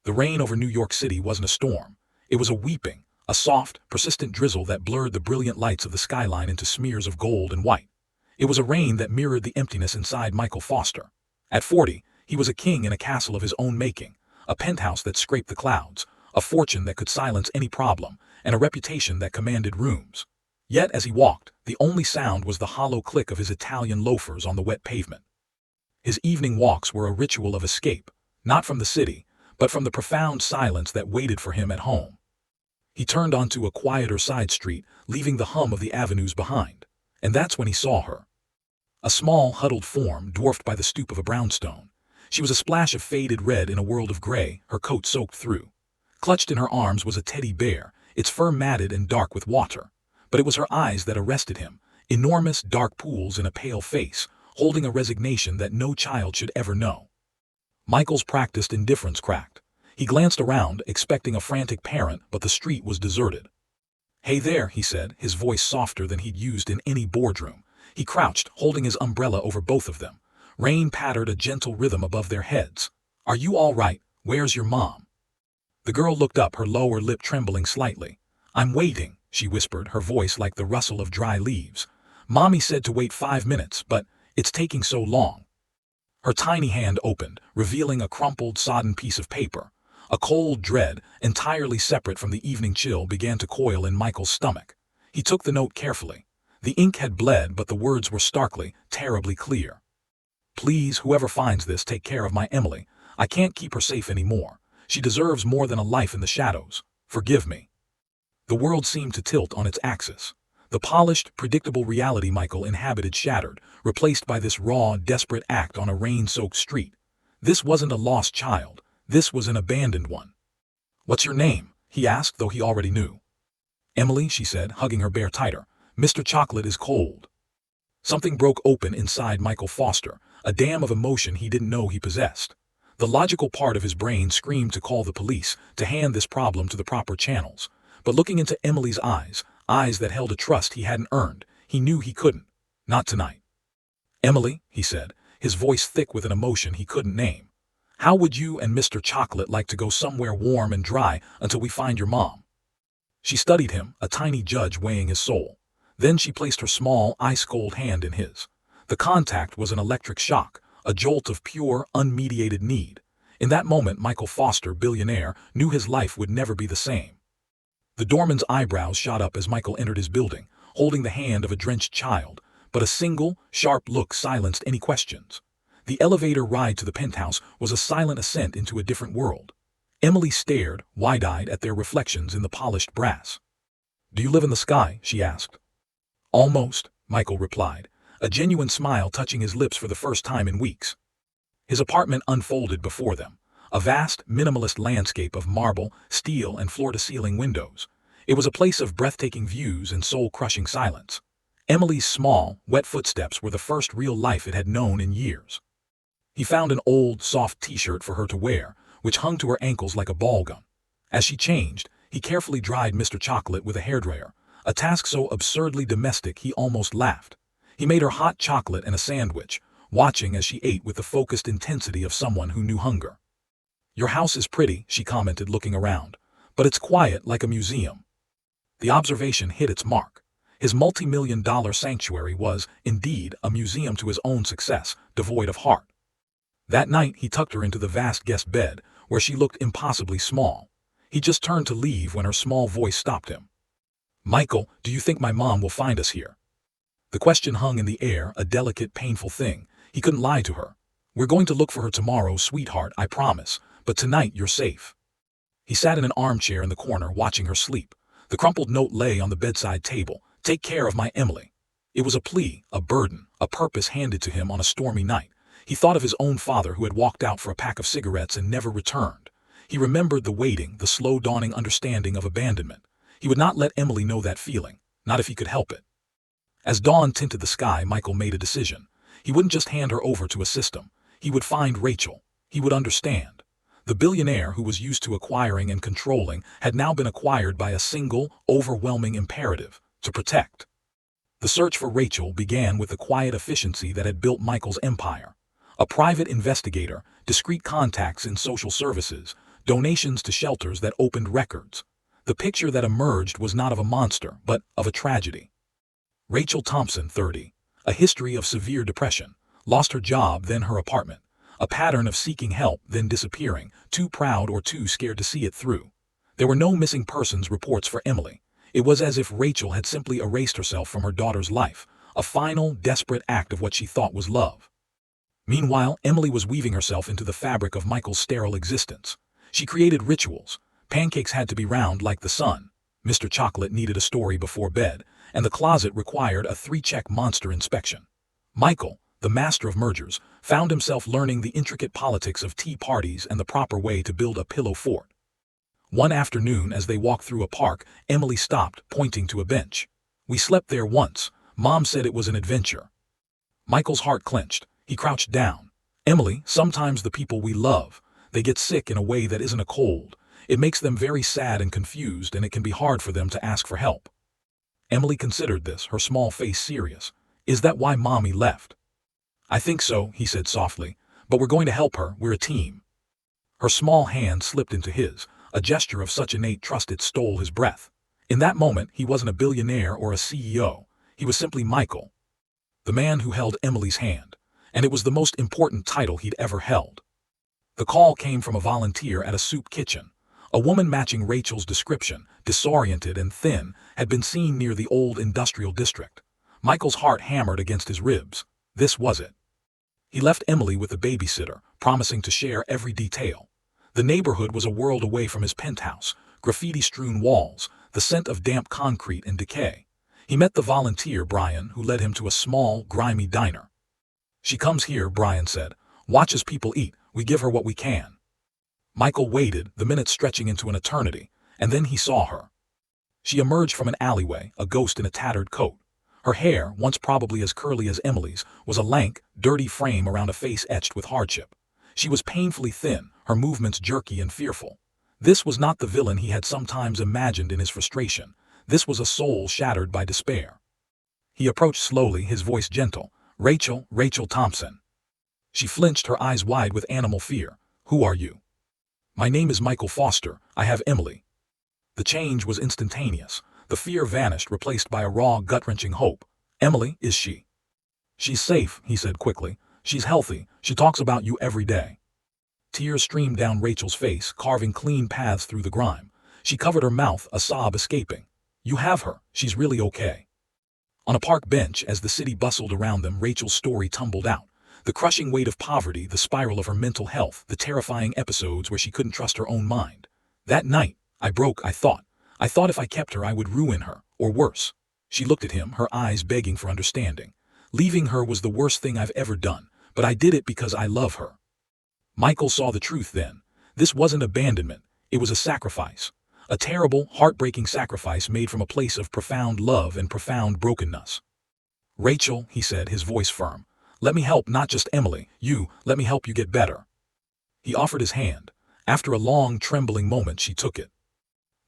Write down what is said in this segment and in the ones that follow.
The rain over New York City wasn't a storm. It was a weeping, a soft, persistent drizzle that blurred the brilliant lights of the skyline into smears of gold and white. It was a rain that mirrored the emptiness inside Michael Foster. At 40, he was a king in a castle of his own making, a penthouse that scraped the clouds, a fortune that could silence any problem, and a reputation that commanded rooms. Yet as he walked, the only sound was the hollow click of his Italian loafers on the wet pavement. His evening walks were a ritual of escape, not from the city, but from the profound silence that waited for him at home. He turned onto a quieter side street, leaving the hum of the avenues behind, and that's when he saw her. A small, huddled form dwarfed by the stoop of a brownstone. She was a splash of faded red in a world of gray, her coat soaked through. Clutched in her arms was a teddy bear, its fur matted and dark with water. But it was her eyes that arrested him, enormous dark pools in a pale face, holding a resignation that no child should ever know. Michael's practiced indifference cracked. He glanced around, expecting a frantic parent, but the street was deserted. "Hey there," he said, his voice softer than he'd used in any boardroom. He crouched, holding his umbrella over both of them. Rain pattered a gentle rhythm above their heads. "Are you all right? Where's your mom?" The girl looked up, her lower lip trembling slightly. "I'm waiting," she whispered, her voice like the rustle of dry leaves. "Mommy said to wait 5 minutes, but it's taking so long." Her tiny hand opened, revealing a crumpled, sodden piece of paper. A cold dread, entirely separate from the evening chill, began to coil in Michael's stomach. He took the note carefully. The ink had bled, but the words were starkly, terribly clear. "Please, whoever finds this, take care of my Emily. I can't keep her safe anymore. She deserves more than a life in the shadows. Forgive me." The world seemed to tilt on its axis. The polished, predictable reality Michael inhabited shattered, replaced by this raw, desperate act on a rain-soaked street. This wasn't a lost child. This was an abandoned one. "What's your name?" he asked, though he already knew. "Emily," she said, hugging her bear tighter. "Mr. Chocolate is cold." Something broke open inside Michael Foster, a dam of emotion he didn't know he possessed. The logical part of his brain screamed to call the police, to hand this problem to the proper channels. But looking into Emily's eyes, eyes that held a trust he hadn't earned, he knew he couldn't. Not tonight. "Emily," he said, his voice thick with an emotion he couldn't name. "How would you and Mr. Chocolate like to go somewhere warm and dry until we find your mom?" She studied him, a tiny judge weighing his soul. Then she placed her small, ice-cold hand in his. The contact was an electric shock, a jolt of pure, unmediated need. In that moment, Michael Foster, billionaire, knew his life would never be the same. The doorman's eyebrows shot up as Michael entered his building, holding the hand of a drenched child, but a single, sharp look silenced any questions. The elevator ride to the penthouse was a silent ascent into a different world. Emily stared, wide-eyed, at their reflections in the polished brass. "Do you live in the sky?" she asked. "Almost," Michael replied, a genuine smile touching his lips for the first time in weeks. His apartment unfolded before them, a vast, minimalist landscape of marble, steel, and floor-to-ceiling windows. It was a place of breathtaking views and soul-crushing silence. Emily's small, wet footsteps were the first real life it had known in years. He found an old, soft t-shirt for her to wear, which hung to her ankles like a ball gun. As she changed, he carefully dried Mr. Chocolate with a hairdryer, a task so absurdly domestic he almost laughed. He made her hot chocolate and a sandwich, watching as she ate with the focused intensity of someone who knew hunger. "Your house is pretty," she commented, looking around, "but it's quiet like a museum." The observation hit its mark. His multi-million-dollar sanctuary was, indeed, a museum to his own success, devoid of heart. That night, he tucked her into the vast guest bed, where she looked impossibly small. He just turned to leave when her small voice stopped him. "Michael, do you think my mom will find us here?" The question hung in the air, a delicate, painful thing. He couldn't lie to her. "We're going to look for her tomorrow, sweetheart, I promise, but tonight you're safe." He sat in an armchair in the corner, watching her sleep. The crumpled note lay on the bedside table. "Take care of my Emily." It was a plea, a burden, a purpose handed to him on a stormy night. He thought of his own father who had walked out for a pack of cigarettes and never returned. He remembered the waiting, the slow dawning understanding of abandonment. He would not let Emily know that feeling, not if he could help it. As dawn tinted the sky, Michael made a decision. He wouldn't just hand her over to a system. He would find Rachel. He would understand. The billionaire who was used to acquiring and controlling had now been acquired by a single, overwhelming imperative: to protect. The search for Rachel began with the quiet efficiency that had built Michael's empire. A private investigator, discreet contacts in social services, donations to shelters that opened records. The picture that emerged was not of a monster, but of a tragedy. Rachel Thompson, 30, a history of severe depression, lost her job, then her apartment, a pattern of seeking help, then disappearing, too proud or too scared to see it through. There were no missing persons reports for Emily. It was as if Rachel had simply erased herself from her daughter's life, a final, desperate act of what she thought was love. Meanwhile, Emily was weaving herself into the fabric of Michael's sterile existence. She created rituals. Pancakes had to be round like the sun. Mr. Chocolate needed a story before bed, and the closet required a 3-check monster inspection. Michael, the master of mergers, found himself learning the intricate politics of tea parties and the proper way to build a pillow fort. One afternoon, as they walked through a park, Emily stopped, pointing to a bench. "We slept there once. Mom said it was an adventure." Michael's heart clenched. He crouched down. "Emily, sometimes the people we love, they get sick in a way that isn't a cold. It makes them very sad and confused, and it can be hard for them to ask for help." Emily considered this, her small face serious. "Is that why Mommy left?" "I think so," he said softly, "but we're going to help her. We're a team." Her small hand slipped into his, a gesture of such innate trust it stole his breath. In that moment, he wasn't a billionaire or a CEO. He was simply Michael, the man who held Emily's hand, and it was the most important title he'd ever held. The call came from a volunteer at a soup kitchen. A woman matching Rachel's description, disoriented and thin, had been seen near the old industrial district. Michael's heart hammered against his ribs. This was it. He left Emily with the babysitter, promising to share every detail. The neighborhood was a world away from his penthouse, graffiti-strewn walls, the scent of damp concrete and decay. He met the volunteer, Brian, who led him to a small, grimy diner. "She comes here," Brian said. "Watches people eat. We give her what we can." Michael waited, the minutes stretching into an eternity, and then he saw her. She emerged from an alleyway, a ghost in a tattered coat. Her hair, once probably as curly as Emily's, was a lank, dirty frame around a face etched with hardship. She was painfully thin, her movements jerky and fearful. This was not the villain he had sometimes imagined in his frustration. This was a soul shattered by despair. He approached slowly, his voice gentle. "Rachel, Rachel Thompson." She flinched, her eyes wide with animal fear. "Who are you?" "My name is Michael Foster. I have Emily." The change was instantaneous. The fear vanished, replaced by a raw, gut-wrenching hope. "Emily, is she?" "She's safe," he said quickly. "She's healthy. She talks about you every day." Tears streamed down Rachel's face, carving clean paths through the grime. She covered her mouth, a sob escaping. "You have her. She's really okay." On a park bench, as the city bustled around them, Rachel's story tumbled out. The crushing weight of poverty, the spiral of her mental health, the terrifying episodes where she couldn't trust her own mind. "That night, I broke, I thought if I kept her I would ruin her, or worse." She looked at him, her eyes begging for understanding. "Leaving her was the worst thing I've ever done, but I did it because I love her." Michael saw the truth then. This wasn't abandonment, it was a sacrifice. A terrible, heartbreaking sacrifice made from a place of profound love and profound brokenness. "Rachel," he said, his voice firm, "let me help not just Emily, let me help you get better." He offered his hand. After a long, trembling moment, she took it.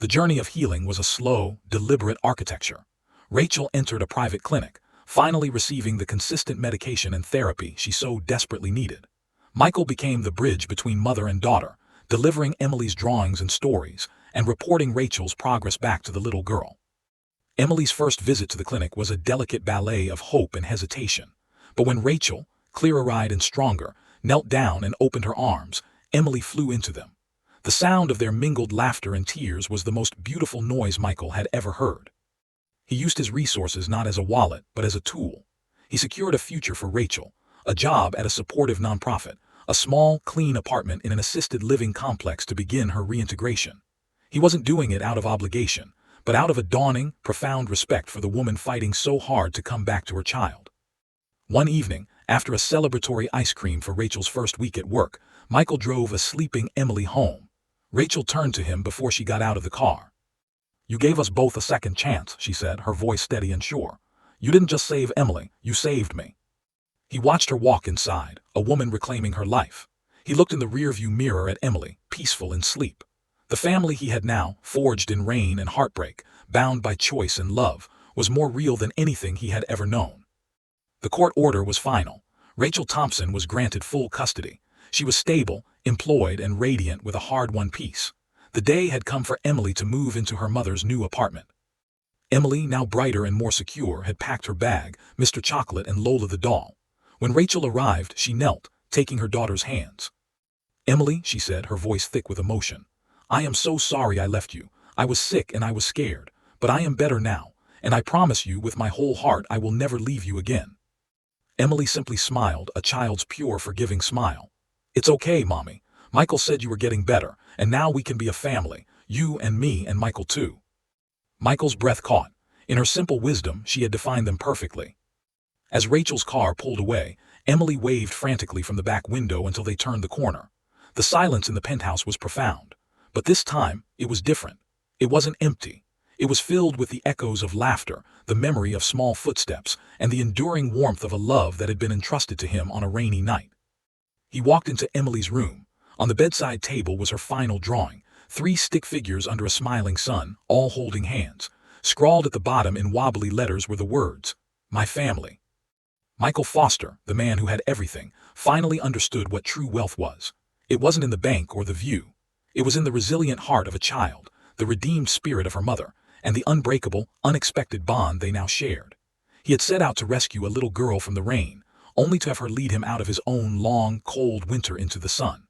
The journey of healing was a slow, deliberate architecture. Rachel entered a private clinic, finally receiving the consistent medication and therapy she so desperately needed. Michael became the bridge between mother and daughter, delivering Emily's drawings and stories, and reporting Rachel's progress back to the little girl. Emily's first visit to the clinic was a delicate ballet of hope and hesitation. But when Rachel, clearer-eyed and stronger, knelt down and opened her arms, Emily flew into them. The sound of their mingled laughter and tears was the most beautiful noise Michael had ever heard. He used his resources not as a wallet, but as a tool. He secured a future for Rachel, a job at a supportive nonprofit, a small, clean apartment in an assisted living complex to begin her reintegration. He wasn't doing it out of obligation, but out of a dawning, profound respect for the woman fighting so hard to come back to her child. One evening, after a celebratory ice cream for Rachel's first week at work, Michael drove a sleeping Emily home. Rachel turned to him before she got out of the car. "You gave us both a second chance," she said, her voice steady and sure. "You didn't just save Emily, you saved me." He watched her walk inside, a woman reclaiming her life. He looked in the rearview mirror at Emily, peaceful in sleep. The family he had now, forged in rain and heartbreak, bound by choice and love, was more real than anything he had ever known. The court order was final. Rachel Thompson was granted full custody. She was stable, employed, and radiant with a hard-won peace. The day had come for Emily to move into her mother's new apartment. Emily, now brighter and more secure, had packed her bag, Mr. Chocolate and Lola the doll. When Rachel arrived, she knelt, taking her daughter's hands. "Emily," she said, her voice thick with emotion, "I am so sorry I left you. I was sick and I was scared, but I am better now, and I promise you with my whole heart I will never leave you again." Emily simply smiled, a child's pure, forgiving smile. "It's okay, Mommy. Michael said you were getting better, and now we can be a family, you and me and Michael too." Michael's breath caught. In her simple wisdom, she had defined them perfectly. As Rachel's car pulled away, Emily waved frantically from the back window until they turned the corner. The silence in the penthouse was profound. But this time, it was different. It wasn't empty. It was filled with the echoes of laughter, the memory of small footsteps, and the enduring warmth of a love that had been entrusted to him on a rainy night. He walked into Emily's room. On the bedside table was her final drawing, 3 stick figures under a smiling sun, all holding hands. Scrawled at the bottom in wobbly letters were the words, "My family." Michael Foster, the man who had everything, finally understood what true wealth was. It wasn't in the bank or the view. It was in the resilient heart of a child, the redeemed spirit of her mother, and the unbreakable, unexpected bond they now shared. He had set out to rescue a little girl from the rain, only to have her lead him out of his own long, cold winter into the sun.